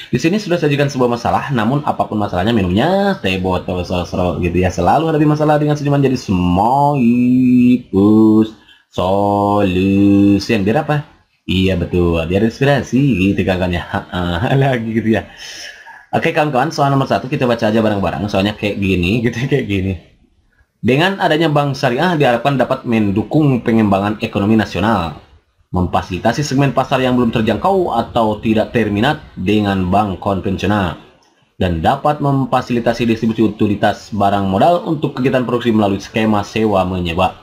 Di sini sudah sajikan sebuah masalah, namun apapun masalahnya minumnya teh botol sosro gitu ya. Selalu hadapi masalah dengan senyuman, jadi Smoipus solution. Biar apa? Iya betul, biar inspirasi gitu kakaknya. Lagi gitu ya. Oke kawan-kawan, soal nomor satu kita baca aja bareng-bareng. Soalnya kayak gini, gitu kayak gini. Dengan adanya bank syariah diharapkan dapat mendukung pengembangan ekonomi nasional, memfasilitasi segmen pasar yang belum terjangkau atau tidak terminat dengan bank konvensional, dan dapat memfasilitasi distribusi utilitas barang modal untuk kegiatan produksi melalui skema sewa menyewa.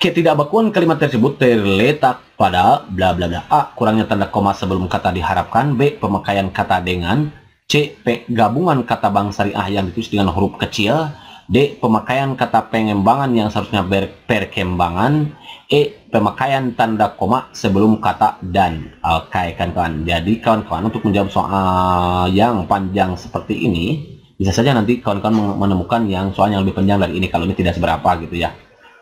Ketidakbakuan kalimat tersebut terletak pada bla bla bla. A. Kurangnya tanda koma sebelum kata diharapkan. B. Pemakaian kata dengan. C. Gabungan kata bank syariah yang ditulis dengan huruf kecil. D. Pemakaian kata pengembangan yang seharusnya perkembangan. E. Pemakaian tanda koma sebelum kata dan. Oke kawan-kawan, jadi kawan-kawan untuk menjawab soal yang panjang seperti ini, bisa saja nanti kawan-kawan menemukan yang soalnya lebih panjang dari ini kalau ini tidak seberapa gitu ya.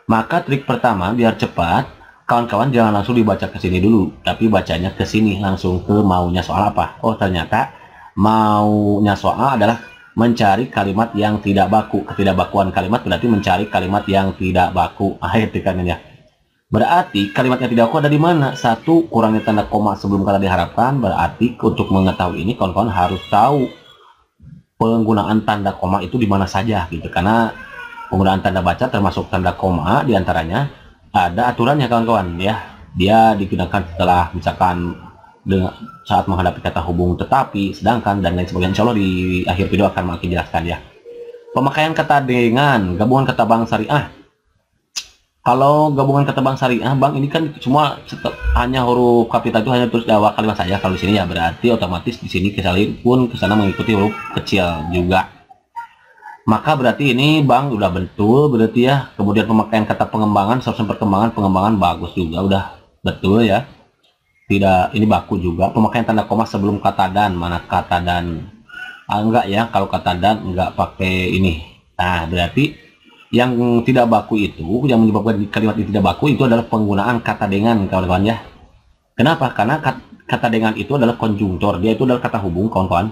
Maka trik pertama biar cepat, kawan-kawan jangan langsung dibaca ke sini dulu, tapi bacanya ke sini langsung ke maunya soal apa. Oh ternyata maunya soal adalah mencari kalimat yang tidak baku. Ketidakbakuan kalimat berarti mencari kalimat yang tidak baku. Akhir tekanannya. Berarti kalimat yang tidak baku ada di mana? Satu, kurangnya tanda koma sebelum kata diharapkan. Berarti untuk mengetahui ini kawan-kawan harus tahu penggunaan tanda koma itu di mana saja gitu. Karena penggunaan tanda baca termasuk tanda koma diantaranya ada aturannya kawan-kawan ya. Dia digunakan setelah misalkan dengan saat menghadapi kata hubung tetapi, sedangkan, dan lain sebagainya. Insya Allah di akhir video akan makin jelaskan ya. Pemakaian kata dengan gabungan kata bank syariah. Kalau gabungan kata bank syariah, bank ini kan semua hanya huruf kapital itu hanya terus di awal kalimat saja. Kalau di sini ya berarti otomatis di sini pun kesana mengikuti huruf kecil juga. Maka berarti ini bank udah betul berarti ya. Kemudian pemakaian kata pengembangan, seharusnya pengembangan bagus juga, udah betul ya. Tidak, ini baku juga. Pemakaian tanda koma sebelum kata dan. Mana kata dan? Enggak ya, kalau kata dan enggak pakai ini. Nah berarti yang tidak baku itu, yang menyebabkan kalimat ini tidak baku itu adalah penggunaan kata dengan kawan-kawan ya. Kenapa? Karena kata dengan itu adalah konjungtor, dia itu adalah kata hubung kawan-kawan.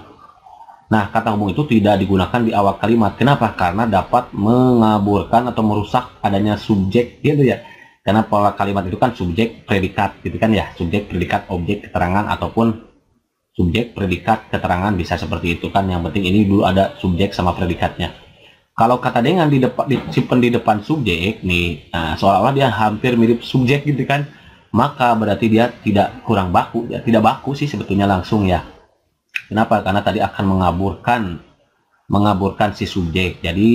Nah kata hubung itu tidak digunakan di awal kalimat. Kenapa? Karena dapat mengaburkan atau merusak adanya subjek gitu ya. Karena pola kalimat itu kan subjek predikat gitu kan ya, subjek predikat objek keterangan ataupun subjek predikat keterangan, bisa seperti itu kan. Yang penting ini dulu ada subjek sama predikatnya. Kalau kata dengan disimpan di depan subjek nih, nah seolah-olah dia hampir mirip subjek gitu kan, maka berarti dia tidak kurang baku, ya tidak baku sih sebetulnya langsung ya. Kenapa? Karena tadi akan mengaburkan si subjek. Jadi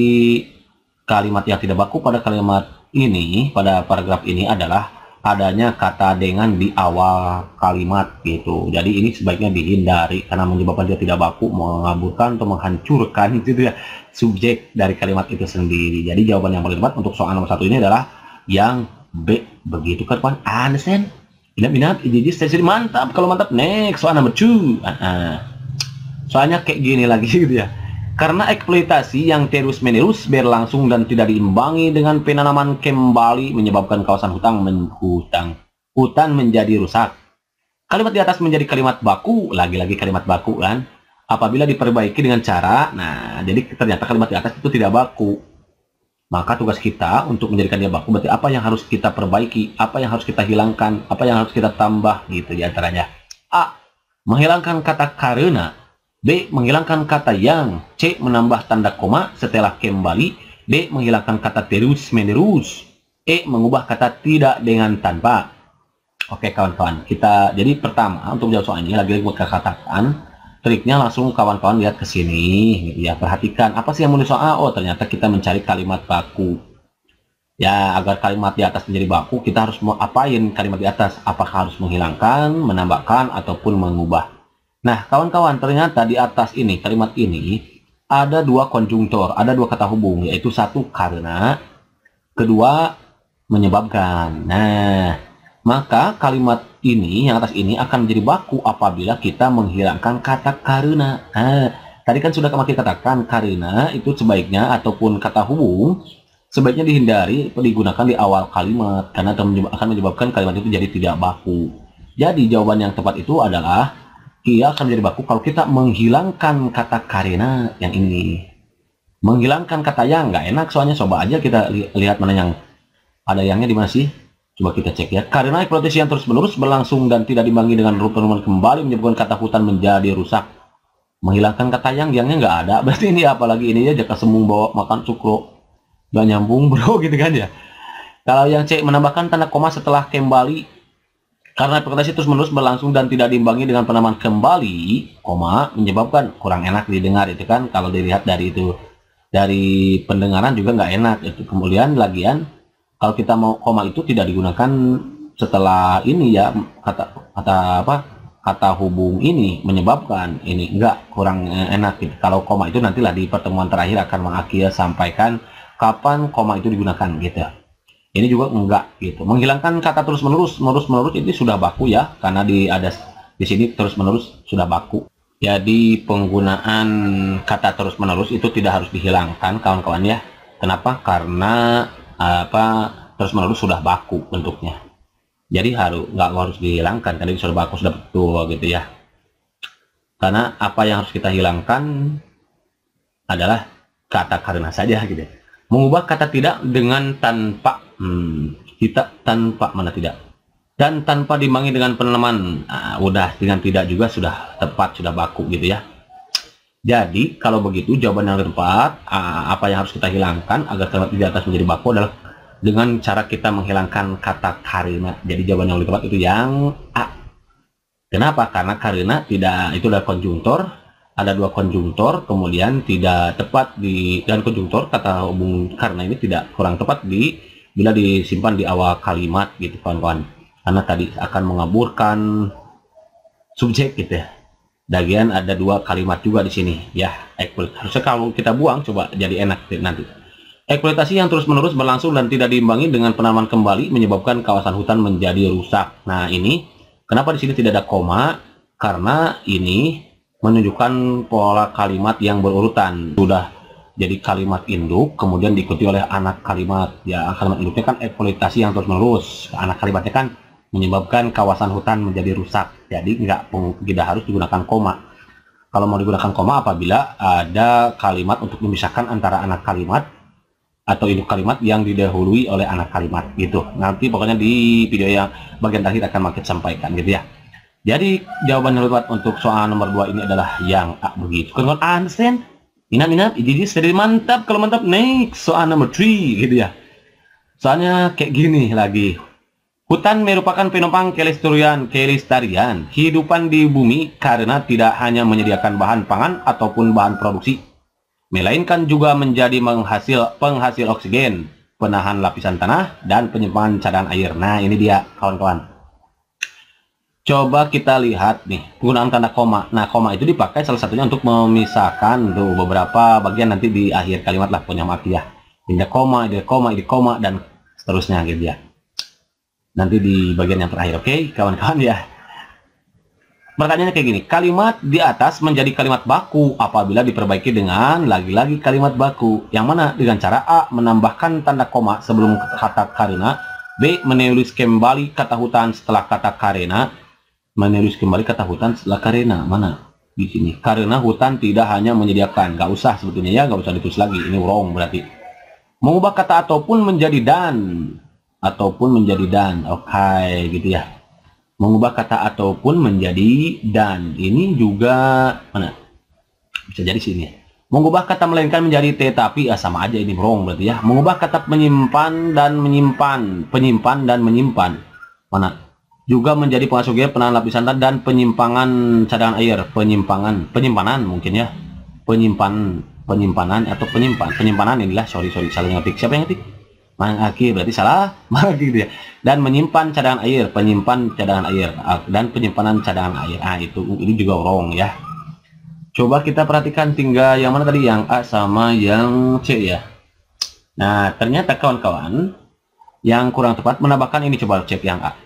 kalimat yang tidak baku pada kalimat ini, pada paragraf ini adalah adanya kata dengan di awal kalimat gitu. Jadi ini sebaiknya dihindari karena menyebabkan dia tidak baku, mengaburkan atau menghancurkan gitu ya subjek dari kalimat itu sendiri. Jadi jawaban yang paling tepat untuk soal nomor satu ini adalah yang B. Begitu kan kawan? Understand? Minat jadi stay mantap. Kalau mantap next soal nomor 2. Soalnya kayak gini lagi gitu ya. Karena eksploitasi yang terus-menerus berlangsung dan tidak diimbangi dengan penanaman kembali menyebabkan kawasan hutan menjadi rusak. Kalimat di atas menjadi kalimat baku, lagi-lagi kalimat baku kan. Apabila diperbaiki dengan cara, nah jadi ternyata kalimat di atas itu tidak baku. Maka tugas kita untuk menjadikan dia baku berarti apa yang harus kita perbaiki, apa yang harus kita hilangkan, apa yang harus kita tambah gitu diantaranya. A. Menghilangkan kata karena. B. Menghilangkan kata yang. C. Menambah tanda koma setelah kembali. D. Menghilangkan kata terus menerus. E. Mengubah kata tidak dengan tanpa. Oke kawan-kawan, kita jadi pertama untuk menjawab soal ini lagi-lagi buat katakan triknya langsung kawan-kawan lihat ke sini gitu ya. Perhatikan apa sih yang mau disoal. Oh ternyata kita mencari kalimat baku ya. Agar kalimat di atas menjadi baku kita harus mau apain kalimat di atas, apakah harus menghilangkan, menambahkan ataupun mengubah. Nah kawan-kawan, ternyata di atas ini kalimat ini ada dua konjungtor, ada dua kata hubung, yaitu satu karena, kedua menyebabkan. Nah maka kalimat ini yang atas ini akan menjadi baku apabila kita menghilangkan kata karena. Nah tadi kan sudah kami katakan karena itu sebaiknya ataupun kata hubung sebaiknya dihindari digunakan di awal kalimat karena akan menyebabkan kalimat itu jadi tidak baku. Jadi jawaban yang tepat itu adalah ia akan menjadi baku kalau kita menghilangkan kata karena yang ini. Menghilangkan kata yang nggak enak, soalnya coba aja kita lihat mana yang ada yangnya di mana sih. Coba kita cek ya. Karena eksploitasi yang terus-menerus berlangsung dan tidak diimbangi dengan penurunan kembali menyebabkan kata hutan menjadi rusak. Menghilangkan kata yangnya nggak ada. Berarti ini apalagi ini ya jaka sembung bawa makan cukro. Nggak nyambung bro gitu kan ya. Kalau yang C menambahkan tanda koma setelah kembali. Karena eksploitasi terus-menerus berlangsung dan tidak diimbangi dengan penambahan kembali, koma, menyebabkan kurang enak didengar itu kan. Kalau dilihat dari itu, dari pendengaran juga nggak enak itu. Kemudian lagian kalau kita mau koma itu tidak digunakan setelah ini ya, kata hubung ini menyebabkan ini enggak kurang enak gitu. Kalau koma itu nantilah di pertemuan terakhir akan mengakhir sampaikan kapan koma itu digunakan gitu. Ini juga enggak gitu. Menghilangkan kata terus-menerus ini sudah baku ya, karena di sini terus-menerus sudah baku. Jadi penggunaan kata terus-menerus itu tidak harus dihilangkan kawan-kawan ya. Kenapa? Karena terus-menerus sudah baku bentuknya. Jadi nggak harus dihilangkan karena sudah baku, sudah betul gitu ya. Karena apa yang harus kita hilangkan adalah kata karena saja gitu. Mengubah kata tidak dengan tanpa tidak tanpa mana tidak dan tanpa diimbangi dengan penanaman. Udah dengan tidak juga sudah tepat, sudah baku gitu ya. Jadi kalau begitu jawaban yang tepat, apa yang harus kita hilangkan agar kalimat di atas menjadi baku adalah dengan cara kita menghilangkan kata karena. Jadi jawaban yang lebih tepat itu yang A. Kenapa? Karena karena tidak, itu adalah konjungtor. Ada dua konjungtor, kemudian tidak tepat dan konjungtor kata hubung karena ini tidak kurang tepat bila disimpan di awal kalimat gitu kawan-kawan. Karena tadi akan mengaburkan subjek gitu ya. Lagian ada dua kalimat juga di sini ya. Harusnya kalau kita buang coba jadi enak nanti. Eksploitasi yang terus-menerus berlangsung dan tidak diimbangi dengan penanaman kembali menyebabkan kawasan hutan menjadi rusak. Nah ini kenapa di sini tidak ada koma? Karena ini menunjukkan pola kalimat yang berurutan. Sudah jadi kalimat induk, kemudian diikuti oleh anak kalimat. Ya, kalimat induknya kan eksploitasi yang terus-menerus. Anak kalimatnya kan menyebabkan kawasan hutan menjadi rusak. Jadi tidak harus digunakan koma. Kalau mau digunakan koma apabila ada kalimat untuk memisahkan antara anak kalimat atau induk kalimat yang didahului oleh anak kalimat gitu. Nanti pokoknya di video yang bagian terakhir akan makin sampaikan gitu ya. Jadi jawaban yang tepat untuk soal nomor 2 ini adalah yang A begitu. Kawan-kawan understand? Minap, ini jadi mantap. Kalau mantap, next soal nomor 3 gitu ya. Soalnya kayak gini lagi. Hutan merupakan penopang kelestarian kehidupan di bumi karena tidak hanya menyediakan bahan pangan ataupun bahan produksi, melainkan juga menjadi penghasil oksigen, penahan lapisan tanah, dan penyimpan cadangan air. Nah ini dia kawan-kawan. Coba kita lihat nih penggunaan tanda koma. Nah koma itu dipakai salah satunya untuk memisahkan tuh beberapa bagian nanti di akhir kalimat lah punya mati ya. Ini koma, dan seterusnya gitu ya. Nanti di bagian yang terakhir, oke kawan-kawan ya. Pertanyaannya kayak gini, kalimat di atas menjadi kalimat baku apabila diperbaiki dengan lagi-lagi kalimat baku. Yang mana? Dengan cara A, menambahkan tanda koma sebelum kata karena. B, menulis kembali kata hutan setelah kata karena. Menulis kembali kata hutan setelah karena. Mana? Di sini. Karena hutan tidak hanya menyediakan. Nggak usah sebetulnya ya, nggak usah ditulis lagi. Ini wrong berarti. Mengubah kata ataupun menjadi dan. Oke, gitu ya. Mengubah kata ataupun menjadi dan. Ini juga mana? Bisa jadi sini. Mengubah kata melainkan menjadi tetapi sama aja ini wrong berarti ya. Mengubah kata penyimpan dan menyimpan. Mana? Juga menjadi pengasuh penahan lapisan tanah dan penyimpangan cadangan air. Penyimpanan mungkin ya. Penyimpanan atau penyimpanan inilah. Sorry salah ngetik. Siapa yang ngetik? Mangaki berarti salah. Mangaki gitu ya. Dan menyimpan cadangan air, dan penyimpanan cadangan air. Ini juga wrong ya. Coba kita perhatikan tinggal yang mana tadi, yang A sama yang C ya. Nah, ternyata kawan-kawan yang kurang tepat menambahkan ini, coba cek yang A.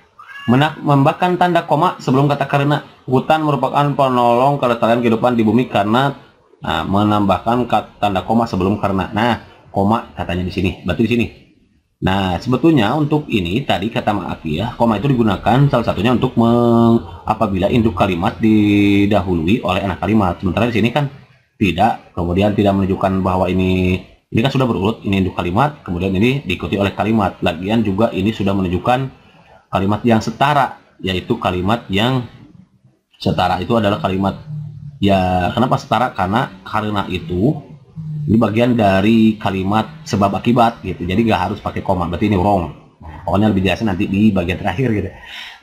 Menambahkan tanda koma sebelum kata karena. Hutan merupakan penolong kelestarian kehidupan di bumi karena menambahkan tanda koma sebelum karena. Nah, koma katanya di sini. Berarti di sini. Nah, sebetulnya untuk ini tadi kata Maafi ya, koma itu digunakan salah satunya untuk apabila induk kalimat didahului oleh anak kalimat. Sementara di sini kan tidak, kemudian tidak menunjukkan bahwa ini kan sudah berurut, ini induk kalimat, kemudian ini diikuti oleh kalimat. Lagian juga ini sudah menunjukkan kalimat yang setara, yaitu kalimat yang setara itu adalah kalimat ya. Kenapa setara? Karena itu ini bagian dari kalimat sebab akibat gitu, jadi nggak harus pakai koma, berarti ini wrong. Pokoknya lebih jelasnya nanti di bagian terakhir gitu.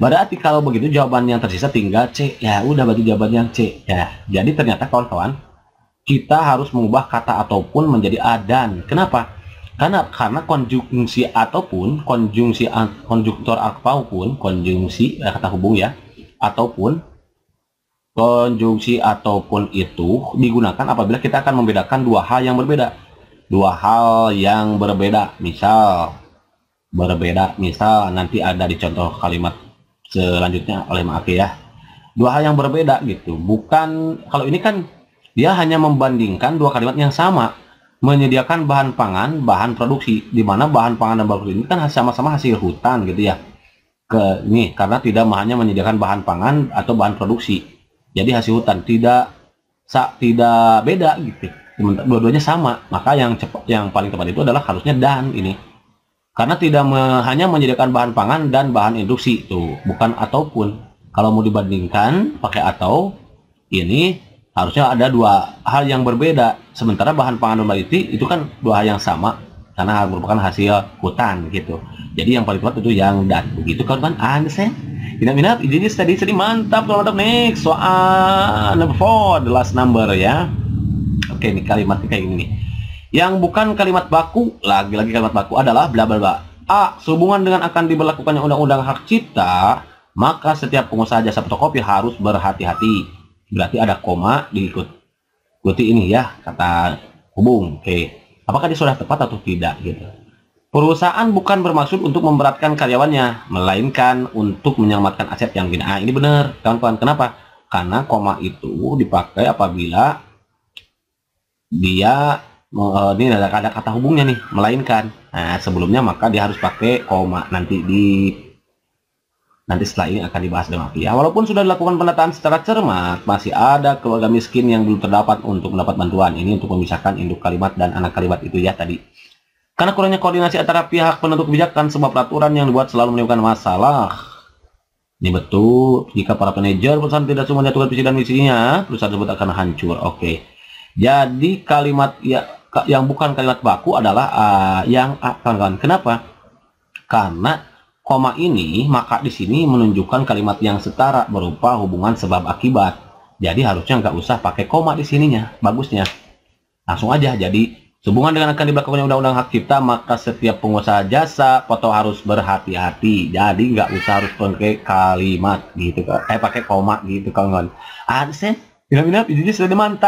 Berarti kalau begitu jawaban yang tersisa tinggal C. Ya udah, berarti jawaban yang C ya. Jadi ternyata kawan-kawan, kita harus mengubah kata ataupun menjadi a dan. Kenapa? Karena konjungsi ataupun konjungtor ataupun konjungsi kata hubung ya, ataupun konjungsi ataupun itu digunakan apabila kita akan membedakan dua hal yang berbeda. Misal nanti ada di contoh kalimat selanjutnya oleh Maafi ya. Dua hal yang berbeda gitu. Bukan, kalau ini kan dia hanya membandingkan dua kalimat yang sama, menyediakan bahan pangan, bahan produksi, di mana bahan pangan dan bahan produksi ini kan sama-sama hasil hutan gitu ya. Karena tidak hanya menyediakan bahan pangan atau bahan produksi. Jadi hasil hutan tidak beda gitu. Dua-duanya sama. Maka yang paling tepat itu adalah harusnya dan ini. Karena tidak hanya menyediakan bahan pangan dan bahan induksi tuh, bukan ataupun. Kalau mau dibandingkan pakai atau, ini harusnya ada dua hal yang berbeda. Sementara bahan pangan dan bahan itu kan dua hal yang sama karena merupakan hasil hutan gitu. Jadi yang paling tepat itu yang dan. Begitu kawan-kawan, understand? Minat ini tadi mantap. Next soal number 4, the last number ya. Oke, ini kalimatnya kayak gini nih. Yang bukan kalimat baku, lagi-lagi kalimat baku adalah bla bla bla. A. Sehubungan dengan akan diberlakukannya undang-undang hak cipta, maka setiap pengusaha jasa fotokopi harus berhati-hati. Berarti ada koma diikuti ini ya, kata hubung. Oke. Apakah dia sudah tepat atau tidak gitu. Perusahaan bukan bermaksud untuk memberatkan karyawannya, melainkan untuk menyelamatkan aset yang gini. Ini benar, kawan-kawan. Kenapa? Karena koma itu dipakai apabila dia ini ada kata hubungnya nih, melainkan. Nah, sebelumnya maka dia harus pakai koma. Nanti setelah ini akan dibahas dengan ya. Walaupun sudah dilakukan pendataan secara cermat, masih ada keluarga miskin yang belum terdapat untuk mendapat bantuan. Ini untuk memisahkan induk kalimat dan anak kalimat itu ya tadi. Karena kurangnya koordinasi antara pihak penentu kebijakan, sebuah peraturan yang dibuat selalu menimbulkan masalah. Ini betul. Jika para manajer perusahaan tidak semua menyatukan visi dan misinya, perusahaan tersebut akan hancur. Oke. Jadi kalimat yang bukan kalimat baku adalah yang kawan-kawan. Kenapa? Karena koma ini maka di sini menunjukkan kalimat yang setara berupa hubungan sebab akibat. Jadi harusnya nggak usah pakai koma di sininya. Bagusnya langsung aja. Jadi sehubungan dengan akan diberlakukannya undang-undang hak cipta, maka setiap pengusaha jasa foto harus berhati-hati. Jadi nggak usah harus pakai kalimat gitu, pakai koma gitu kawan-kawan. Ada sih, ini sudah mantap.